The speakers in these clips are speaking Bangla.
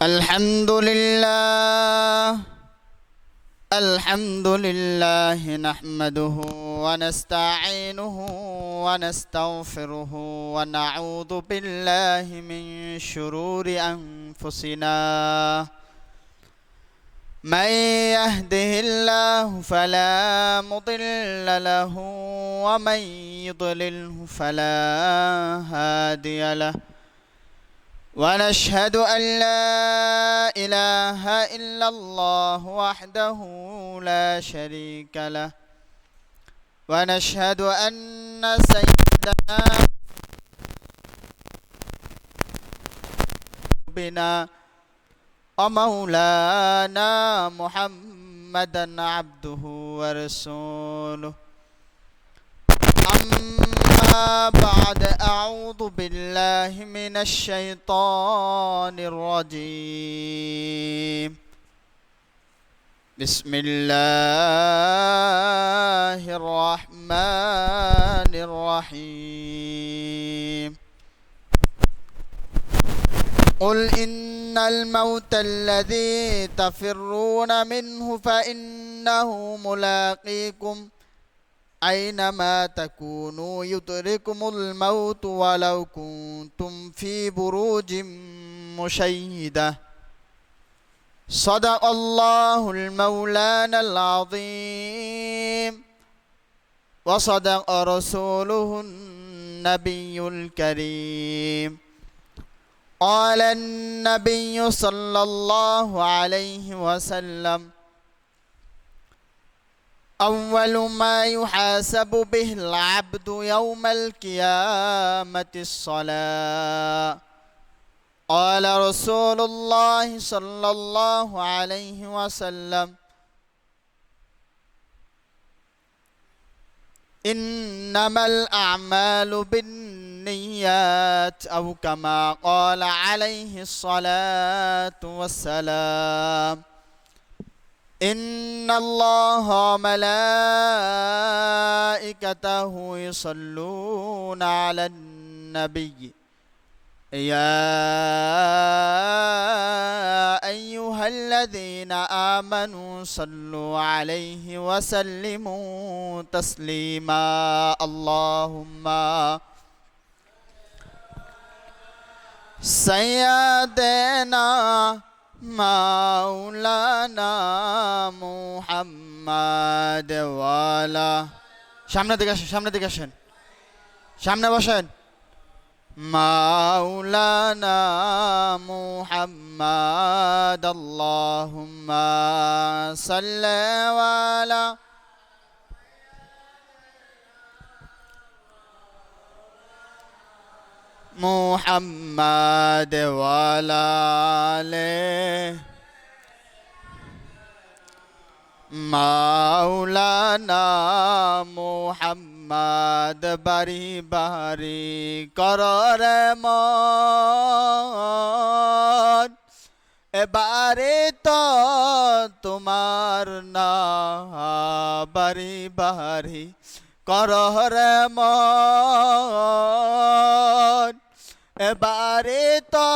الحمد لله نحمده ونستعينه ونستغفره ونعوذ بالله من شرور أنفسنا من يهده الله فلا مضل له ومن يضلله فلا هادي له ونشهد أن لا إله إلا الله وحده لا شريك له ونشهد أن سيدنا بنا ومولانا محمدا عبده ورسوله أما بعد أعوذ بالله من الشيطان الرجيم بسم الله الرحمن الرحيم قل إن الموت الذي تفرون منه فإنه ملاقيكم أينما تكونوا يدرككم الموت ولو كنتم في بروج مشيدة صدق الله المولانا العظيم وصدق رسوله النبي الكريم قال النبي صلى الله عليه وسلم أول ما يحاسب به العبد يوم القيامة الصلاة قال رسول الله صلى الله عليه وسلم إنما الأعمال بالنيات أو كما قال عليه الصلاة والسلام إن الله وملائكته يصلون على النبي يا أيها الذين آمنوا صلوا عليه وسلموا تسليما اللهم سيدنا মাওলানা মুহাম্মদ ওয়ালা সামনে দিকে আসেন সামনে বসেন মাওলানা মুহাম্মদ আল্লাহুম্মা সাল্লি ওয়ালা মুহাম্মদ ওয়ালা আলিহি মাওলানা মুহাম্মদ বারি বারি কররে মন এবারে তো তোমার না বারি বারি কররে মন এবারে তো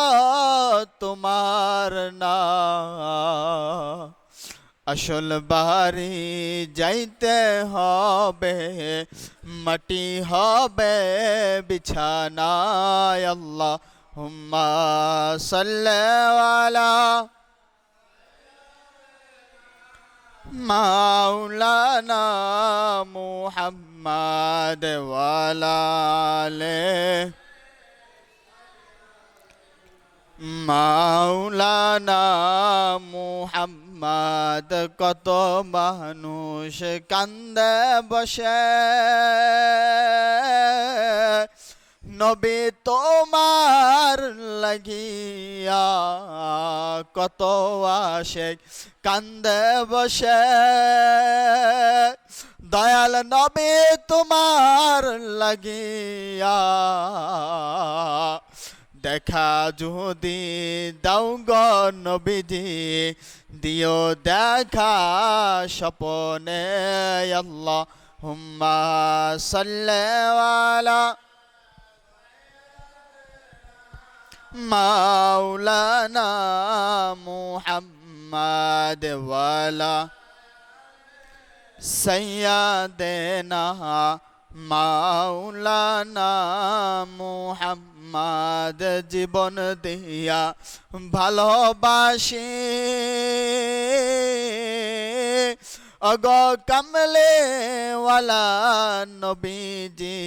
তোমার না আসল বাড়ি যাইতে হবে মাটি হবে বিছানায় আল্লাহুম্মা সাল্লি আলা মাওলানা মুহাম্মদ ওয়ালা আলিহি মাওলানা মুহাম্মদ কত মানুষ কান্দে বসে নবী তোমার লাগিয়া কত আশিক কান্দে বসে দয়াল নবী তোমার লাগিয়া দেখা যদি দাও গো নবীজি দিও দেখা স্বপনে আল্লাহুম্মা সাল্লি আলা মাওলানা মুহাম্মদ ওয়ালা সাইয়্যিদানা মাওলানা মুহাম্মদ জীবন দিয়া ভালোবাসি অগ কামলে ওয়ালা নবীজি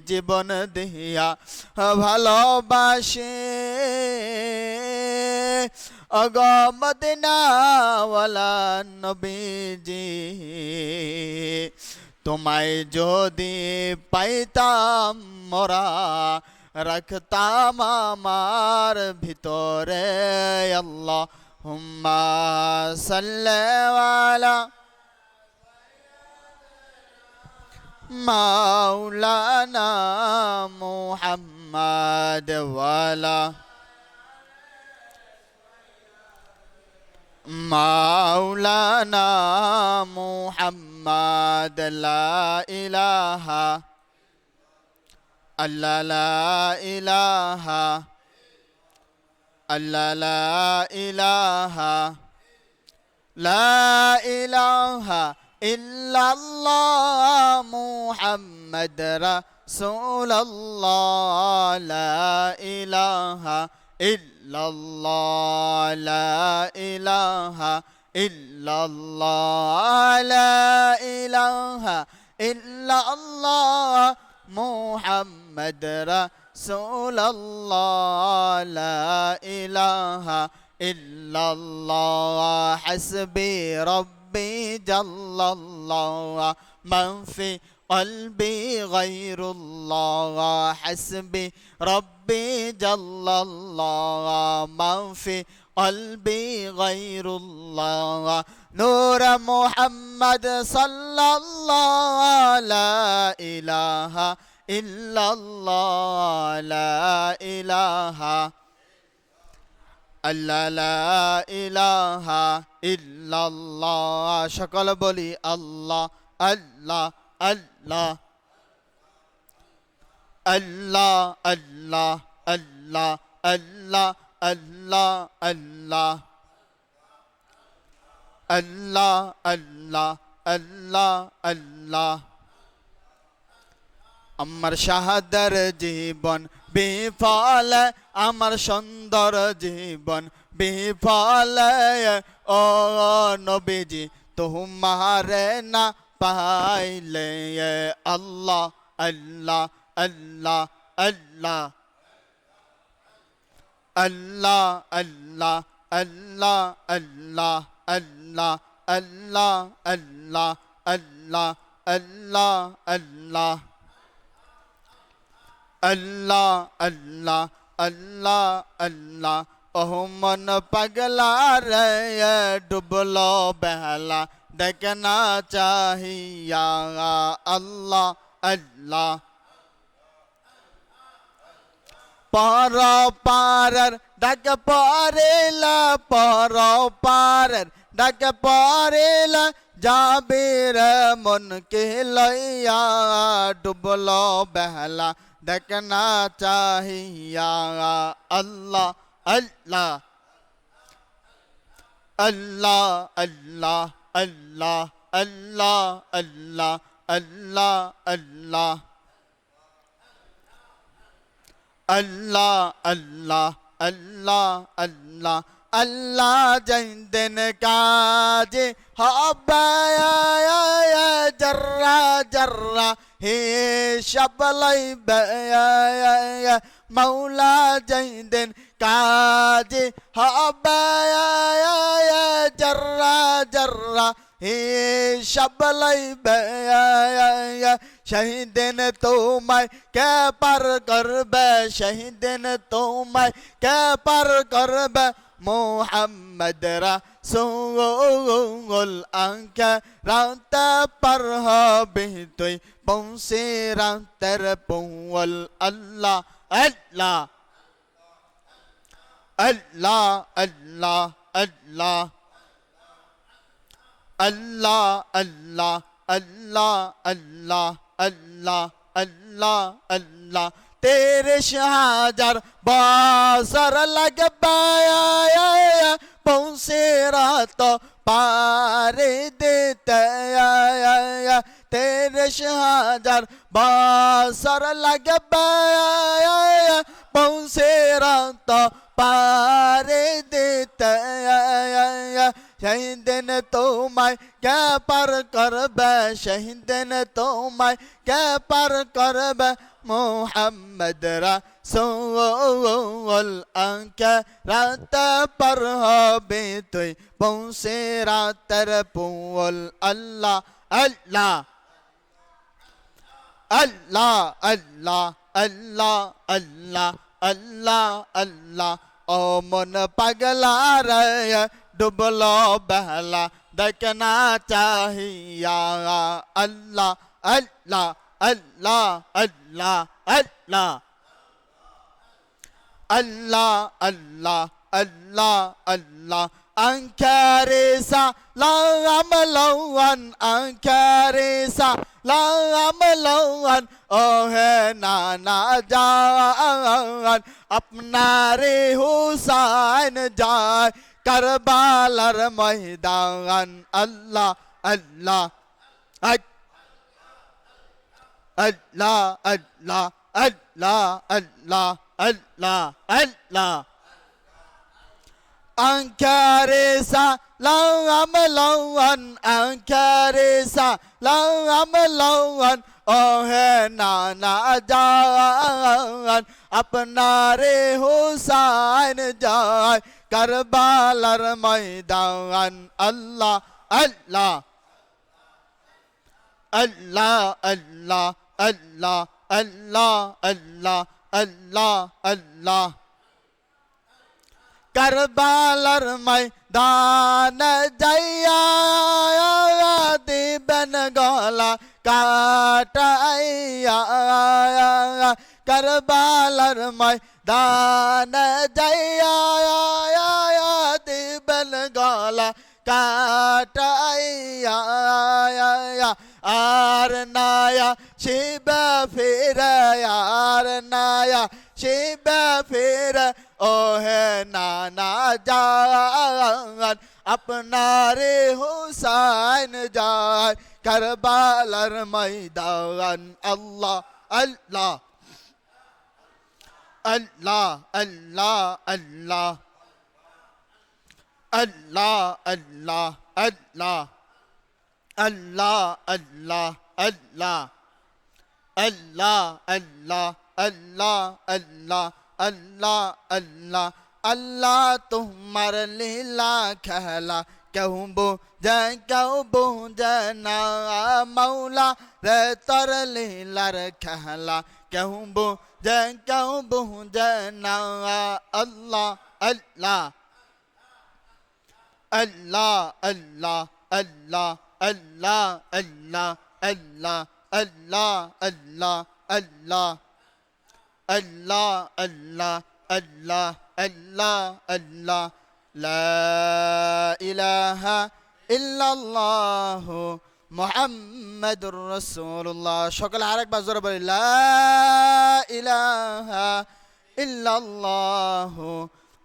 জীবন দিয়া ভালোবাসি অগ মদিনা ওয়ালা নবীজি তোমায় যদি পাইতাম মোরা রাখতাম আমার ভিতরে আল্লাহুম্মা সাল্লি আলা মাওলানা মুহাম্মদ ওয়ালা মাওলানা মুহাম্মদ লা ইলাহা আল্লাহ লা ইলাহা আল্লাহ লা ইলাহা লা ইলাহা ইল্লাল্লাহ মুহাম্মদ রাসূলুল্লাহ লা ইলাহা ইল্লাল্লাহ লা ইলাহা ইল্লাল্লাহ লা ইলাহা ইল্লাল্লাহ মুহাম্মদ রাসূলুল্লাহ লা ইলাহা ইল্লাল্লাহ হাসবি রব্বি জাল্লাল্লাহ মান ফি قلبي غير الله حسبي ربي جل الله ما في قلبي غير الله نور محمد صلى الله لا إله إلا الله لا إله আল্লাহ লা ইলাহা ইল্লাল্লাহ সকল বলি আল্লাহ আল্লাহ আল্লাহ আল্লাহ আল্লাহ আল্লাহ আল্লাহ আল্লাহ আল্লাহ আল্লাহ আল্লাহ আল্লাহ আল্লাহ আমার শাহাদার জীবন বিফল আমার সুন্দর জীবন বিফল ও নবীজি তোমারে না পাইলে আল্লাহ আল্লাহ আল্লাহ আল্লাহ আল্লাহ আল্লাহ আল্লাহ আল্লাহ আল্লাহ আল্লাহ আল্লাহ আল্লাহ আল্লাহ আল্লাহ আল্লাহ আল্লাহ আল্লাহ আল্লাহ ওহ মন পাগলা রে ডুবলো বেহলা দেখনা চাহিয়া আল্লাহ আল্লাহ পর পারের ডাক পরেলা পর পারের ডাক পরেলা যাবির মনকে লইয়া ডুবলো বেহলা দেখনা চাহিয়া আল্লাহ আল্লাহ আল্লাহ আল্লাহ আল্লাহ আল্লাহ আল্লাহ আল্লাহ আল্লাহ আল্লাহ আল্লাহ আল্লাহ আল্লাহ আল্লাহ জৈদিন কাজে হবে জর্রা জর্রা হে সবলাইবে মৌলা জৈদিন কাজে হবে জর্রা জর্রা হে সবলাইবে শহীদিন তোমায় কে পার করবে শহীদিন তোমায় কে পার করবে মোহাম্মদ রাসূল আঙ্কে রাতে পার হবে তুই পৌঁছে রাতের পৌল আল্লাহ আল্লাহ আল্লাহ আল্লাহ আল্লাহ আল্লাহ আল্লাহ আল্লাহ আল্লাহ আল্লাহ আল্লাহ আল্লাহ 30,000 বছর লাগবে পৌঁছে রাত পারে দিতে 30,000 বছর লাগবে পৌঁছে রাত পারে দিতে সেই দিন তোমায় কে পার করবে সেই দিন তোমায় কে পার করবে মোহাম্মদ রাসূল আঁকে রাত পার হবে তুই পৌঁছে রাতের পুল আল্লাহ আল্লাহ আল্লাহ আল্লাহ আল্লাহ আল্লাহ আল্লাহ আল্লাহ ও মন পাগলা রে ডুবলো বহলা দেখনা চাহিয়া আল্লাহ আল্লাহ আল্লাহ আল্লাহ আল্লাহ আল্লাহ আল্লাহ আল্লাহ আল্লাহ Ankaresa la amlawan Ankaresa la amlawan oh nana jaan apnare Husain jay Karbalar maidan Allah Allah Allah Allah Allah Allah Allah Allah Ankaresa la amlawan Ankaresa la amlawan oh nana jaan apnare Husain jay Karbalar maidan Allah Allah Allah Allah Allah Allah Allah Allah Allah Karbalar maidan jaya diben gola kataya Karbalar maidan jaya diben gola kataya ar naya shiba fira ar naya shiba fira oh nana jaan apnare Husain jay Karbalar maidan Allah Allah Allah Allah Allah Allah Allah Allah Allah Allah Allah Allah Allah Allah Allah Allah Allah Allah तुम्हार लीला कहला कहूँ बुझना मौला रे तर लीला कहला कहूँ बुझना Allah Allah Allah Allah Allah Allah Allah Allah Allah Allah Allah Allah Allah Allah Allah Allah La ilaha illallah Muhammadur Rasulullah সকলে আরেকবার জোরে বলি La ilaha illallah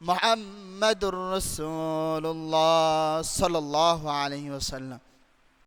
Muhammadur Rasulullah sallallahu alaihi wasallam